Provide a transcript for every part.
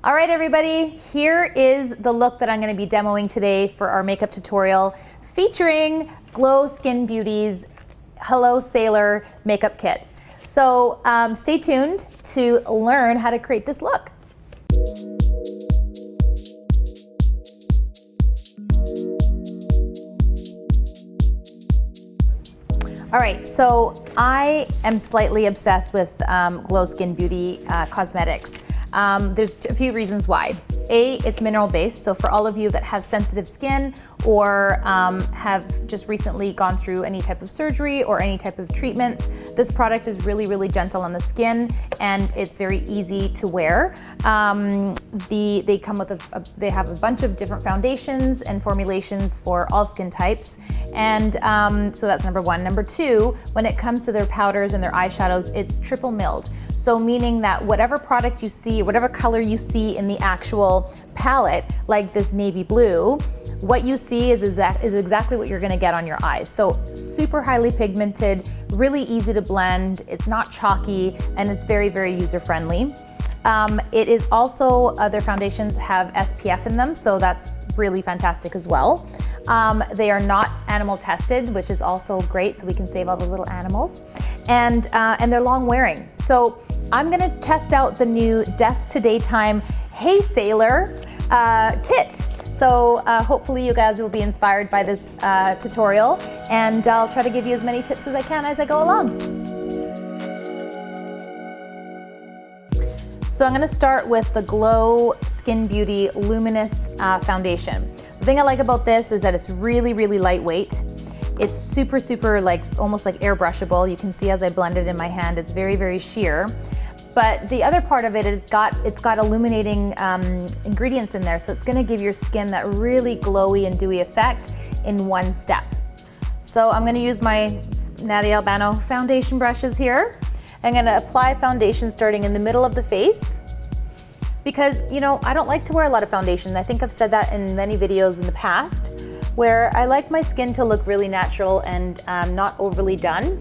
All right, everybody, here is the look that I'm gonna be demoing today for our makeup tutorial featuring Glo Skin Beauty's Hello Salior makeup kit. So stay tuned to learn how to create this look. All right, so I am slightly obsessed with Glo Skin Beauty cosmetics. There's a few reasons why. A, it's mineral based, so for all of you that have sensitive skin or have just recently gone through any type of surgery or any type of treatments, this product is really, really gentle on the skin and it's very easy to wear. They come with they have a bunch of different foundations and formulations for all skin types. And so that's number one. Number two, when it comes to their powders and their eyeshadows, it's triple milled. So meaning that whatever product you see, whatever color you see in the actual palette, like this navy blue, what you see is exactly what you're gonna get on your eyes. So super highly pigmented, really easy to blend, it's not chalky, and it's very, very user-friendly. It is also, their foundations have SPF in them, so that's really fantastic as well. They are not animal tested, which is also great, so we can save all the little animals. And they're long wearing. So I'm gonna test out the new Desk to Daytime Hey Salior kit. So hopefully you guys will be inspired by this tutorial, and I'll try to give you as many tips as I can as I go along. So I'm gonna start with the Glo Skin Beauty Luminous Foundation. The thing I like about this is that it's really, really lightweight. It's super, super almost like airbrushable. You can see as I blend it in my hand, it's very, very sheer. But the other part of it is it's got illuminating ingredients in there, so it's gonna give your skin that really glowy and dewy effect in one step. So I'm gonna use my Nadia Albano foundation brushes here. I'm gonna apply foundation starting in the middle of the face because, you know, I don't like to wear a lot of foundation. I think I've said that in many videos in the past, where I like my skin to look really natural and not overly done.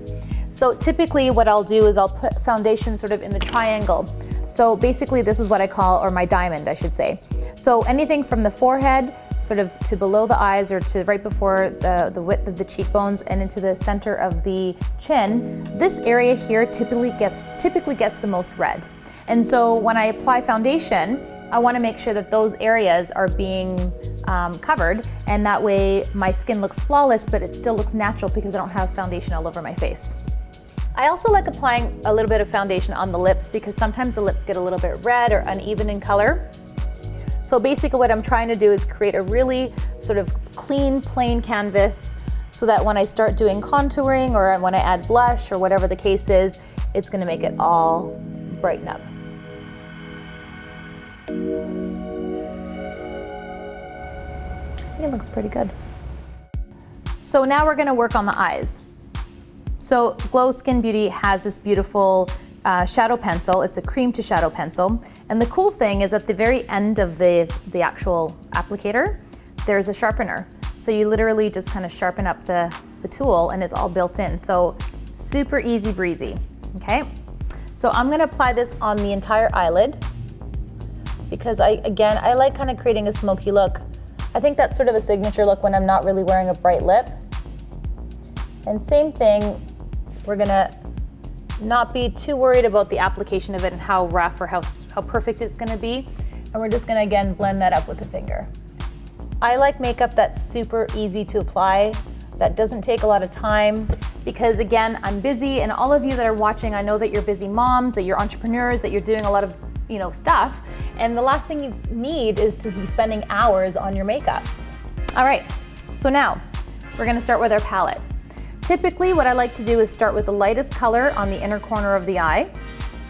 So typically what I'll do is I'll put foundation sort of in the triangle. So basically this is what I call, or my diamond, I should say. So anything from the forehead sort of to below the eyes or to right before the width of the cheekbones and into the center of the chin, this area here typically gets the most red. And so when I apply foundation, I want to make sure that those areas are being covered, and that way my skin looks flawless, but it still looks natural because I don't have foundation all over my face. I also like applying a little bit of foundation on the lips because sometimes the lips get a little bit red or uneven in color. So basically what I'm trying to do is create a really sort of clean, plain canvas so that when I start doing contouring or when I add blush or whatever the case is, it's gonna make it all brighten up. I think it looks pretty good. So now we're gonna work on the eyes. So Glo Skin Beauty has this beautiful shadow pencil. It's a cream to shadow pencil. And the cool thing is at the very end of the actual applicator, there's a sharpener. So you literally just kind of sharpen up the tool and it's all built in. So super easy breezy, okay? So I'm gonna apply this on the entire eyelid because I like kind of creating a smoky look. I think that's sort of a signature look when I'm not really wearing a bright lip. And same thing, we're gonna not be too worried about the application of it and how rough or how perfect it's gonna be. And we're just gonna, again, blend that up with a finger. I like makeup that's super easy to apply, that doesn't take a lot of time, because again, I'm busy, and all of you that are watching, I know that you're busy moms, that you're entrepreneurs, that you're doing a lot of stuff, and the last thing you need is to be spending hours on your makeup. All right, so now we're gonna start with our palette. Typically, what I like to do is start with the lightest color on the inner corner of the eye,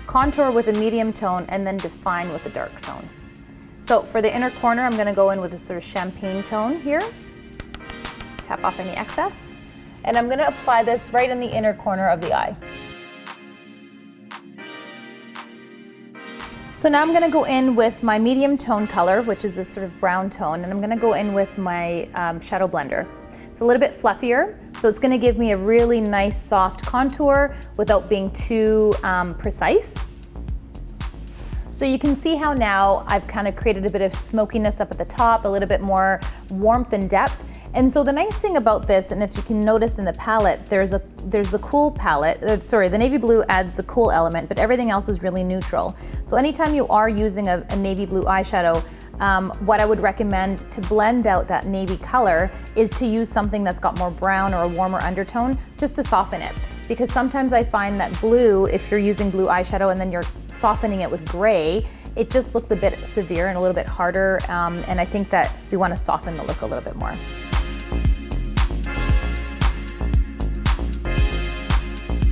contour with a medium tone, and then define with a dark tone. So for the inner corner, I'm gonna go in with a sort of champagne tone here, tap off any excess, and I'm gonna apply this right in the inner corner of the eye. So now I'm gonna go in with my medium tone color, which is this sort of brown tone, and I'm gonna go in with my shadow blender. It's a little bit fluffier, so it's gonna give me a really nice soft contour without being too precise. So you can see how now I've kind of created a bit of smokiness up at the top, a little bit more warmth and depth. And so the nice thing about this, and if you can notice in the palette, there's the cool palette, the navy blue adds the cool element, but everything else is really neutral. So anytime you are using a navy blue eyeshadow, what I would recommend to blend out that navy color is to use something that's got more brown or a warmer undertone just to soften it. Because sometimes I find that blue, if you're using blue eyeshadow and then you're softening it with gray, it just looks a bit severe and a little bit harder, and I think that we want to soften the look a little bit more.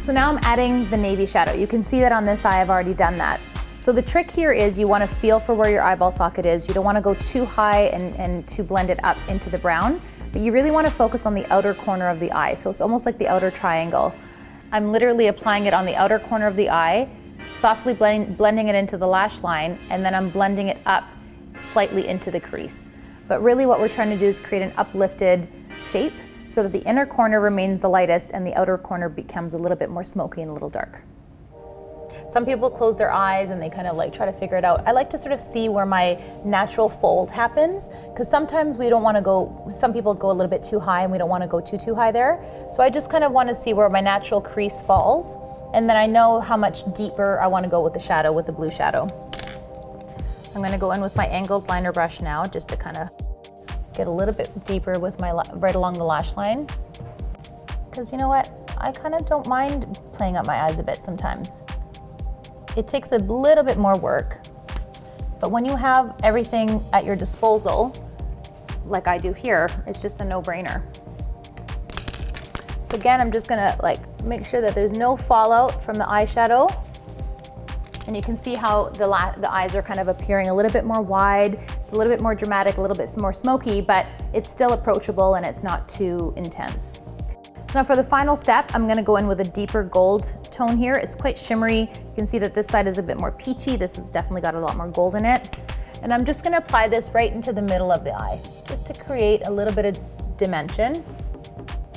So now I'm adding the navy shadow. You can see that on this eye I've already done that. So the trick here is you want to feel for where your eyeball socket is. You don't want to go too high and to blend it up into the brown, but you really want to focus on the outer corner of the eye. So it's almost like the outer triangle. I'm literally applying it on the outer corner of the eye, softly blending it into the lash line, and then I'm blending it up slightly into the crease. But really what we're trying to do is create an uplifted shape so that the inner corner remains the lightest and the outer corner becomes a little bit more smoky and a little dark. Some people close their eyes and they kind of like try to figure it out. I like to sort of see where my natural fold happens, because sometimes we don't want to go, some people go a little bit too high and we don't want to go too high there. So I just kind of want to see where my natural crease falls, and then I know how much deeper I want to go with the shadow, with the blue shadow. I'm going to go in with my angled liner brush now just to kind of get a little bit deeper with my right along the lash line, because you know what, I kind of don't mind playing up my eyes a bit sometimes. It takes a little bit more work, but when you have everything at your disposal, like I do here, it's just a no-brainer. So again, I'm just gonna like make sure that there's no fallout from the eyeshadow, and you can see how the eyes are kind of appearing a little bit more wide. It's a little bit more dramatic, a little bit more smoky, but it's still approachable and it's not too intense. So now for the final step, I'm gonna go in with a deeper gold tone here. It's quite shimmery. You can see that this side is a bit more peachy. This has definitely got a lot more gold in it. And I'm just gonna apply this right into the middle of the eye, just to create a little bit of dimension.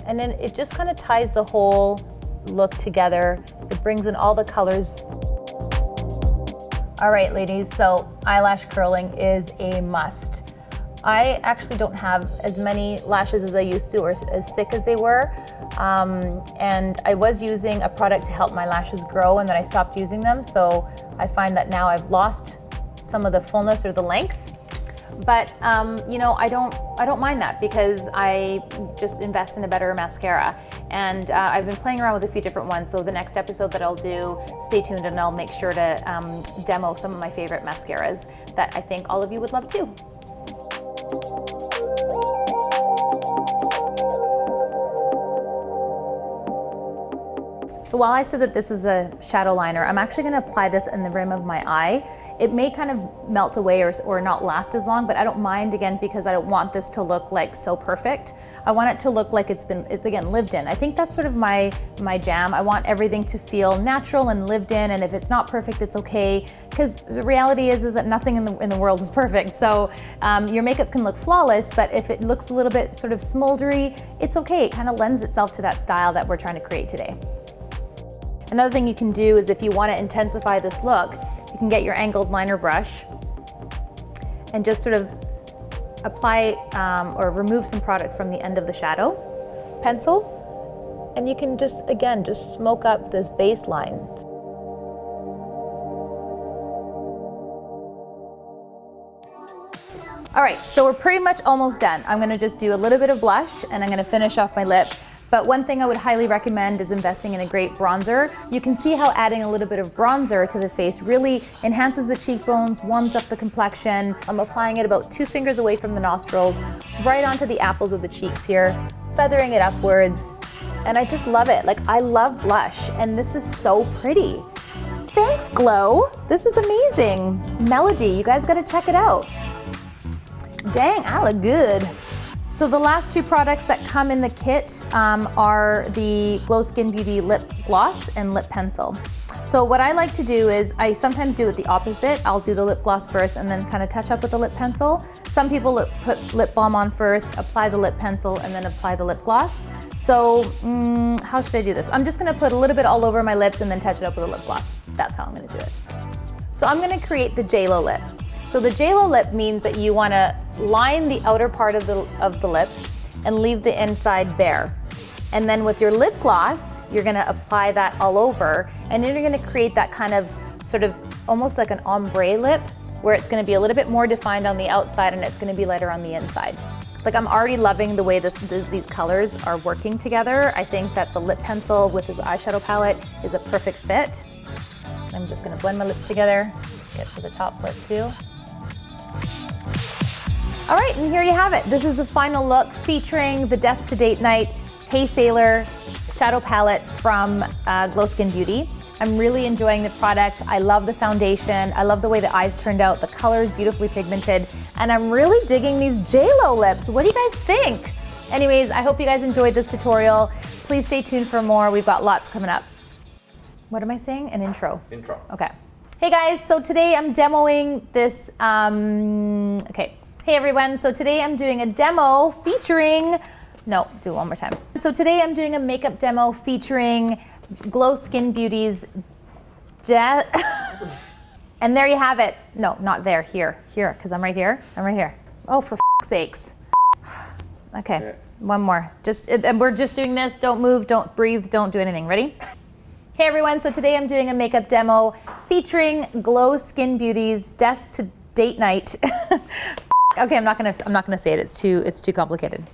And then it just kind of ties the whole look together. It brings in all the colors. All right, ladies, so eyelash curling is a must. I actually don't have as many lashes as I used to, or as thick as they were. And I was using a product to help my lashes grow, and then I stopped using them. So I find that now I've lost some of the fullness or the length. But you know, I don't mind that, because I just invest in a better mascara. And I've been playing around with a few different ones. So the next episode that I'll do, stay tuned, and I'll make sure to demo some of my favorite mascaras that I think all of you would love too. So while I said that this is a shadow liner, I'm actually gonna apply this in the rim of my eye. It may kind of melt away or not last as long, but I don't mind, again, because I don't want this to look like so perfect. I want it to look like it's again lived in. I think that's sort of my jam. I want everything to feel natural and lived in, and if it's not perfect, it's okay, because the reality is that nothing in the world is perfect. So your makeup can look flawless, but if it looks a little bit sort of smoldery, it's okay. It kind of lends itself to that style that we're trying to create today. Another thing you can do is, if you want to intensify this look, you can get your angled liner brush and just sort of apply or remove some product from the end of the shadow pencil, and you can just, again, just smoke up this base line. All right, so we're pretty much almost done. I'm gonna just do a little bit of blush, and I'm gonna finish off my lip. But one thing I would highly recommend is investing in a great bronzer. You can see how adding a little bit of bronzer to the face really enhances the cheekbones, warms up the complexion. I'm applying it about 2 fingers away from the nostrils, right onto the apples of the cheeks here, feathering it upwards. And I just love it. Like, I love blush, and this is so pretty. Thanks, Glo. This is amazing. Melody, you guys gotta check it out. Dang, I look good. So the last 2 products that come in the kit are the Glo Skin Beauty Lip Gloss and Lip Pencil. So what I like to do is, I sometimes do it the opposite. I'll do the lip gloss first and then kind of touch up with the lip pencil. Some people put lip balm on first, apply the lip pencil, and then apply the lip gloss. So how should I do this? I'm just gonna put a little bit all over my lips and then touch it up with a lip gloss. That's how I'm gonna do it. So I'm gonna create the JLo lip. So the JLo lip means that you wanna line the outer part of the lip and leave the inside bare. And then with your lip gloss, you're gonna apply that all over, and then you're gonna create that kind of sort of almost like an ombre lip, where it's gonna be a little bit more defined on the outside and it's gonna be lighter on the inside. Like, I'm already loving the way these colors are working together. I think that the lip pencil with this eyeshadow palette is a perfect fit. I'm just gonna blend my lips together, get to the top lip too. All right, and here you have it. This is the final look featuring the Desk to Date Night Hey Sailor shadow palette from Glo Skin Beauty. I'm really enjoying the product. I love the foundation. I love the way the eyes turned out. The color is beautifully pigmented. And I'm really digging these JLo lips. What do you guys think? Anyways, I hope you guys enjoyed this tutorial. Please stay tuned for more. We've got lots coming up. What am I saying? An intro? Intro. Okay. Hey guys, so today I'm demoing this, okay. Hey everyone, so today I'm doing a demo featuring, no, do it one more time. So today I'm doing a makeup demo featuring Glo Skin Beauty's and there you have it. No, not there, here, because I'm right here. Oh, for sakes. Okay, one more. And we're just doing this. Don't move, don't breathe, don't do anything. Ready? Hey everyone, so today I'm doing a makeup demo featuring Glo Skin Beauty's Desk to Date Night. Okay, I'm not gonna say it. It's too complicated.